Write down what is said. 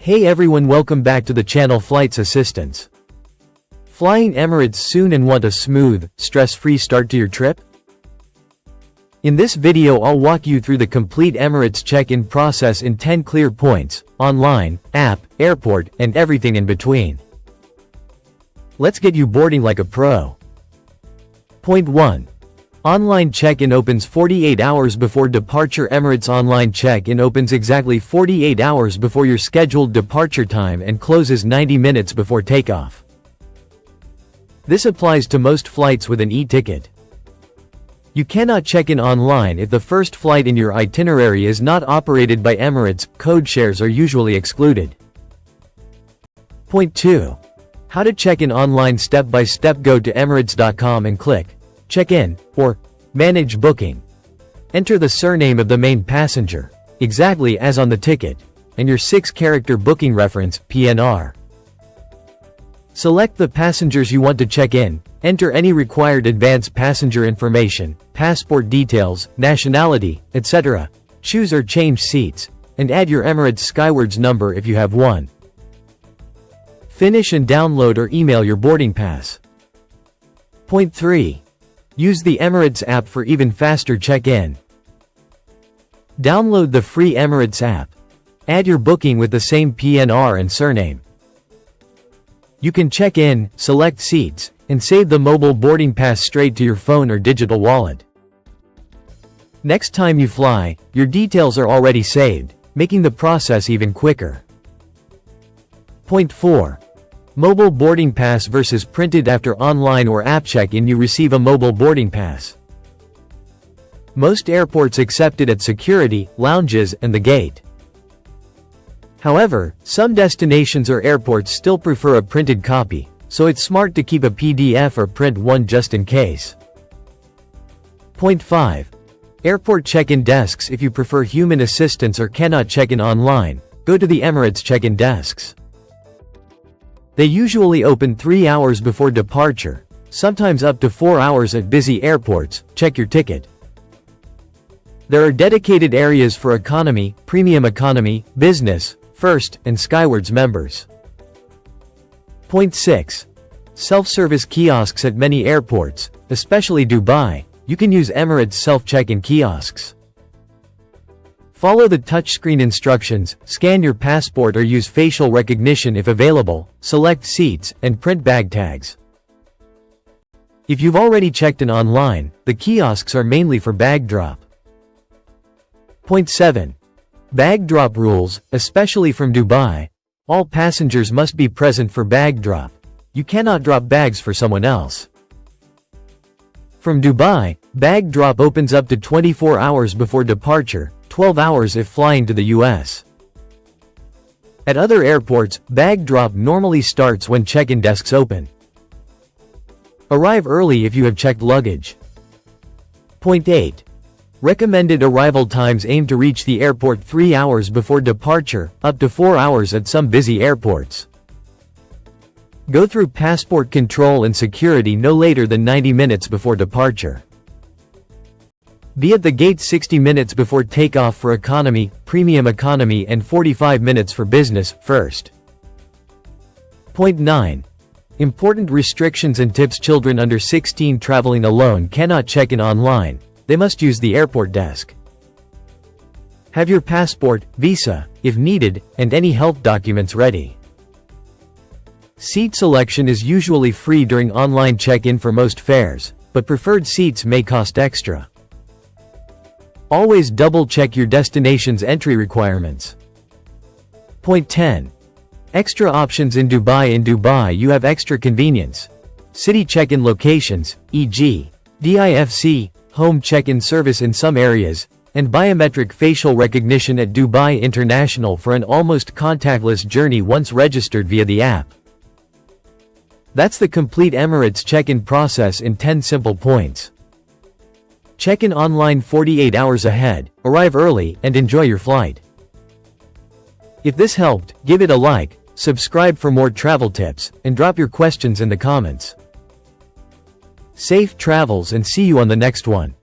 Hey everyone, welcome back to the channel Flights Assistance. Flying Emirates soon and want a smooth, stress-free start to your trip? In this video I'll walk you through the complete Emirates check-in process in 10 clear points, online, app, airport, and everything in between. Let's get you boarding like a pro. Point 1. Online check-in opens 48 hours before departure. Emirates online check-in opens exactly 48 hours before your scheduled departure time and closes 90 minutes before takeoff. This applies to most flights with an e-ticket. You cannot check in online if the first flight in your itinerary is not operated by Emirates. Code shares are usually excluded. Point 2. How to check in online step by step. Go to emirates.com and click Check-in, or Manage Booking. Enter the surname of the main passenger, exactly as on the ticket, and your 6-character booking reference, PNR. Select the passengers you want to check in, enter any required advanced passenger information, passport details, nationality, etc. Choose or change seats, and add your Emirates Skywards number if you have one. Finish and download or email your boarding pass. Point 3. Use the Emirates app for even faster check-in. Download the free Emirates app. Add your booking with the same PNR and surname. You can check in, select seats, and save the mobile boarding pass straight to your phone or digital wallet. Next time you fly, your details are already saved, making the process even quicker. Point 4. Mobile boarding pass versus printed. After online or app check-in, you receive a mobile boarding pass. Most airports accept it at security, lounges, and the gate. However, some destinations or airports still prefer a printed copy, so it's smart to keep a PDF or print one just in case. Point 5. Airport check-in desks. If you prefer human assistance or cannot check in online, go to the Emirates check-in desks. They usually open 3 hours before departure, sometimes up to 4 hours at busy airports. Check your ticket. There are dedicated areas for economy, premium economy, business, first, and Skywards members. Point 6. Self-service kiosks. At many airports, especially Dubai, you can use Emirates self-check-in kiosks. Follow the touchscreen instructions, scan your passport or use facial recognition if available, select seats, and print bag tags. If you've already checked in online, the kiosks are mainly for bag drop. Point 7. Bag drop rules, especially from Dubai. All passengers must be present for bag drop. You cannot drop bags for someone else. From Dubai, bag drop opens up to 24 hours before departure, 12 hours if flying to the US. At other airports, bag drop normally starts when check-in desks open. Arrive early if you have checked luggage. Point 8. Recommended arrival times. Aim to reach the airport 3 hours before departure, up to 4 hours at some busy airports. Go through passport control and security no later than 90 minutes before departure. Be at the gate 60 minutes before takeoff for economy, premium economy, and 45 minutes for business, first. Point 9. Important restrictions and tips. Children under 16 traveling alone cannot check in online. They must use the airport desk. Have your passport, visa, if needed, and any health documents ready. Seat selection is usually free during online check-in for most fares, but preferred seats may cost extra. Always double-check your destination's entry requirements. Point 10. Extra options in Dubai. In Dubai you have extra convenience. City check-in locations, e.g., DIFC, home check-in service in some areas, and biometric facial recognition at Dubai International for an almost contactless journey once registered via the app. That's the complete Emirates check-in process in 10 simple points. Check in online 48 hours ahead, arrive early, and enjoy your flight. If this helped, give it a like, subscribe for more travel tips, and drop your questions in the comments. Safe travels and see you on the next one.